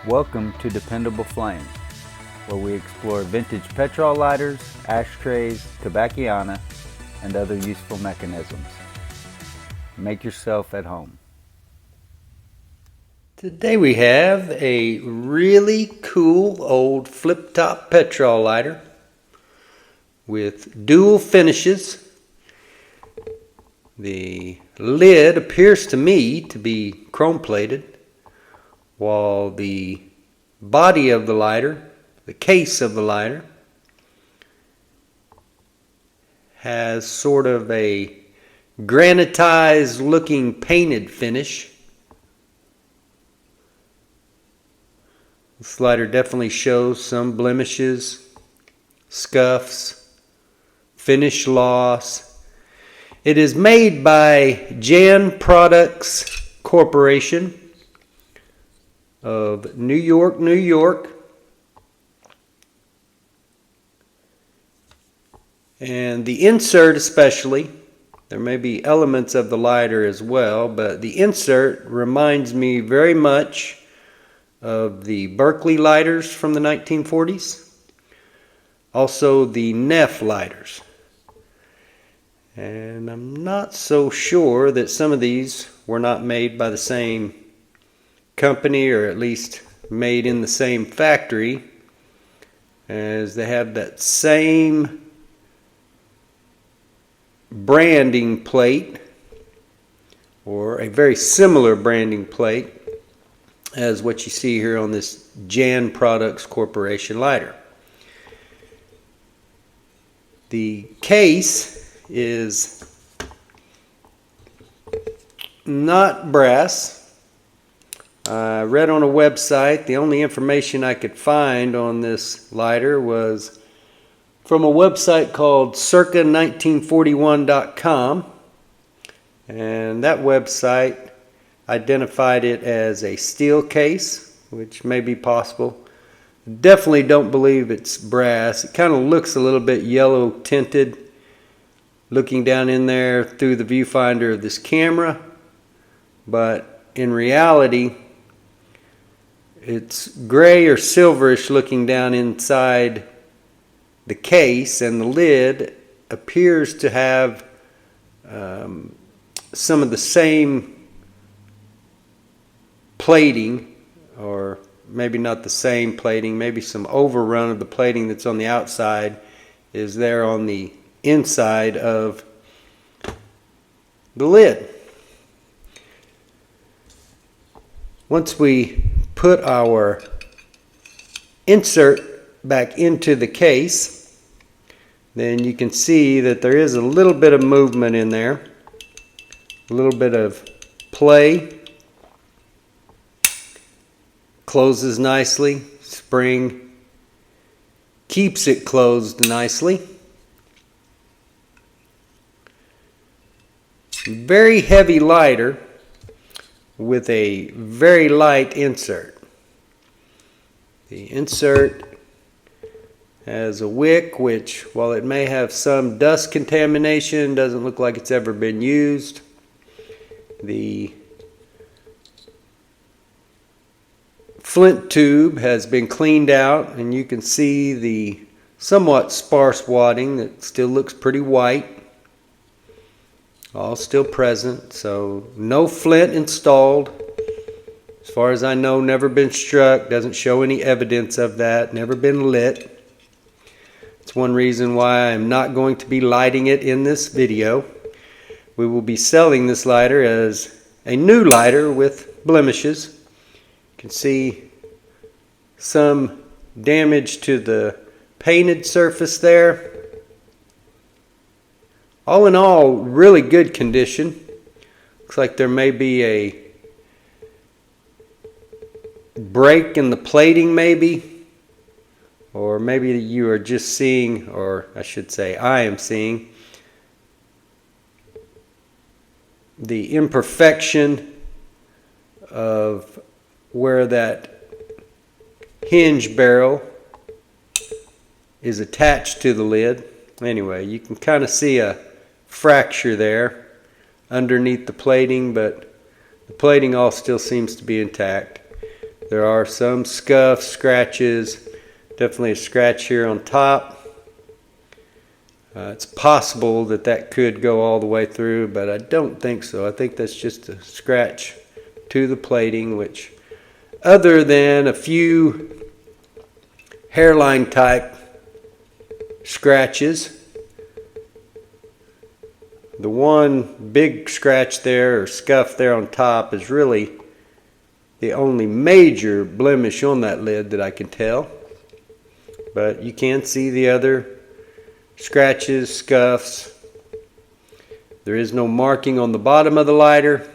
Welcome to Dependable Flame, where we explore vintage petrol lighters, ashtrays, tobacconiana, and other useful mechanisms. Make yourself at home. Today we have a really cool old flip-top petrol lighter with dual finishes. The lid appears to me to be chrome-plated, while the body of the lighter, the case of the lighter, has sort of a granitized looking painted finish. This lighter definitely shows some blemishes, scuffs, finish loss. It is made by Jan Products Corporation of New York, New York. And the insert especially, there may be elements of the lighter as well, but the insert reminds me very much of the Berkeley lighters from the 1940s. Also the Neff lighters. And I'm not so sure that some of these were not made by the same company, or at least made in the same factory, as they have that same branding plate, or a very similar branding plate as what you see here on this Jan Products Corporation lighter. The case is not brass. I read on a website, the only information I could find on this lighter was from a website called circa1941.com, and that website identified it as a steel case, which may be possible. Definitely don't believe it's brass. It kind of looks a little bit yellow tinted looking down in there through the viewfinder of this camera, but in reality it's gray or silverish looking down inside the case, and the lid appears to have some of the same plating, or maybe not the same plating, maybe some overrun of the plating that's on the outside is there on the inside of the lid. Once we put our insert back into the case, then you can see that there is a little bit of movement in there, a little bit of play. Closes nicely. Spring keeps it closed nicely. Very heavy lighter with a very light insert. The insert has a wick which, while it may have some dust contamination, doesn't look like it's ever been used. The flint tube has been cleaned out, and you can see the somewhat sparse wadding that still looks pretty white. All still present, so no flint installed. As far as I know, never been struck, doesn't show any evidence of that, never been lit. It's one reason why I'm not going to be lighting it in this video. We will be selling this lighter as a new lighter with blemishes. You can see some damage to the painted surface there. All in all, really good condition. Looks like there may be a break in the plating maybe, or maybe you are just seeing, or I should say I am seeing, the imperfection of where that hinge barrel is attached to the lid. Anyway, you can kind of see a fracture there underneath the plating, but the plating all still seems to be intact. There are some scuffs, scratches, definitely a scratch here on top. It's possible that that could go all the way through, but I don't think so. I think that's just a scratch to the plating, which, other than a few hairline type scratches, the one big scratch there or scuff there on top is really the only major blemish on that lid that I can tell. But you can see the other scratches, scuffs. There is no marking on the bottom of the lighter.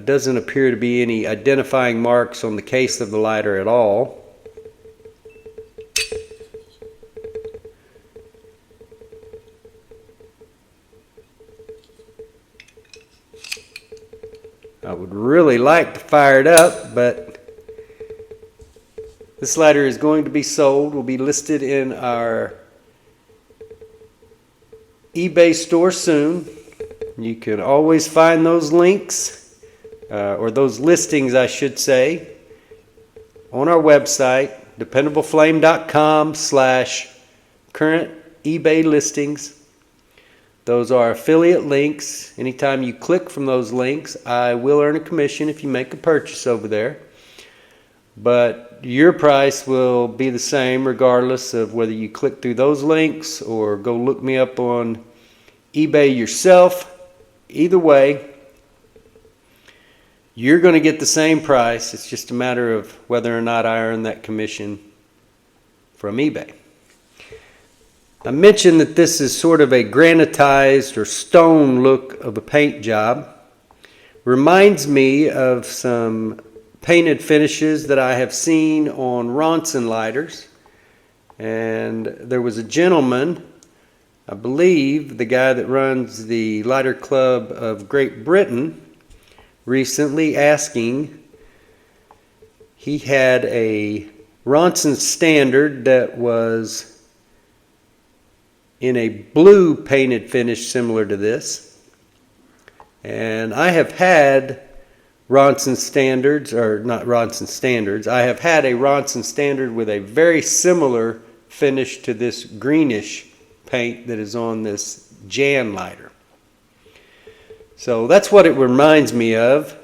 Doesn't appear to be any identifying marks on the case of the lighter at all. I would really like to fire it up, but this lighter is going to be sold. Will be listed in our eBay store soon. You can always find those links, or those listings I should say, on our website, dependableflame.com/current eBay listings. Those are affiliate links. Anytime you click from those links, I will earn a commission if you make a purchase over there. But your price will be the same regardless of whether you click through those links or go look me up on eBay yourself. Either way, you're going to get the same price. It's just a matter of whether or not I earn that commission from eBay. I mentioned that this is sort of a granitized or stone look of a paint job. Reminds me of some painted finishes that I have seen on Ronson lighters. And there was a gentleman, I believe the guy that runs the Lighter Club of Great Britain, recently asking. He had a Ronson standard that was in a blue painted finish similar to this. And I have had Ronson standards, or not Ronson standards, I have had a Ronson standard with a very similar finish to this greenish paint that is on this Jan lighter. So that's what it reminds me of.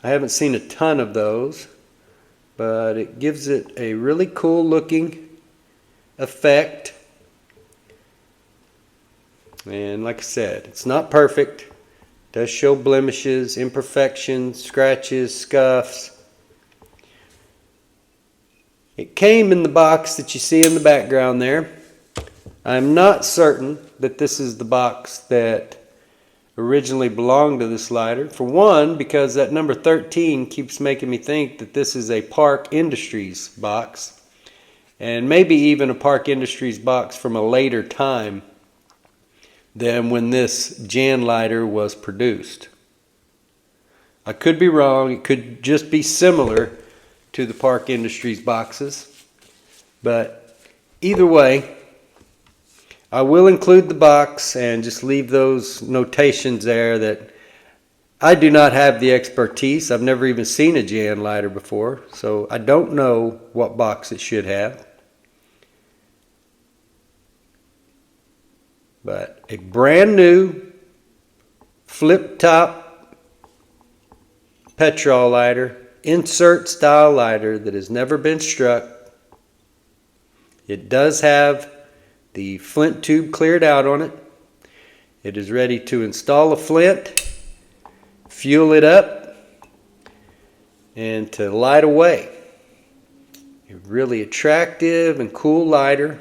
I haven't seen a ton of those, but it gives it a really cool looking effect. And like I said, it's not perfect. It does show blemishes, imperfections, scratches, scuffs. It came in the box that you see in the background there. I'm not certain that this is the box that originally belonged to this lighter. For one, because that number 13 keeps making me think that this is a Park Industries box. And maybe even a Park Industries box from a later time than when this Jan lighter was produced. I could be wrong. It could just be similar to the Park Industries boxes. But either way, I will include the box and just leave those notations there that I do not have the expertise. I've never even seen a Jan lighter before, so I don't know what box it should have. But a brand new flip top Petrol lighter, insert style lighter that has never been struck. It does have the flint tube cleared out on it. It is ready to install a flint, fuel it up, and to light away. A really attractive and cool lighter.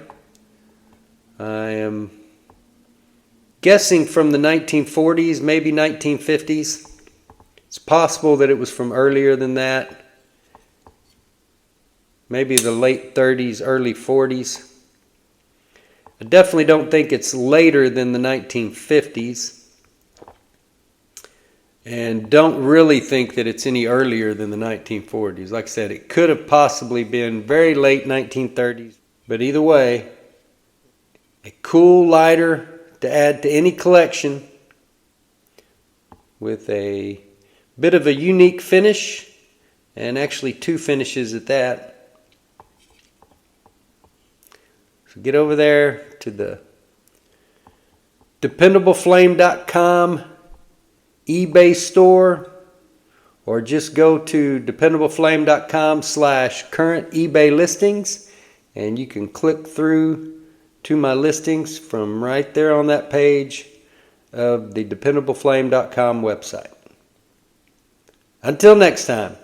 I am guessing from the 1940s, maybe 1950s. It's possible that it was from earlier than that. Maybe the late 30s, early 40s. I definitely don't think it's later than the 1950s. And don't really think that it's any earlier than the 1940s. Like I said, it could have possibly been very late 1930s. But either way, a cool lighter to add to any collection with a bit of a unique finish and actually 2 finishes at that. So get over there to the dependableflame.com eBay store, or just go to dependableflame.com/current eBay listings, and you can click through to my listings from right there on that page of the dependableflame.com website. Until next time.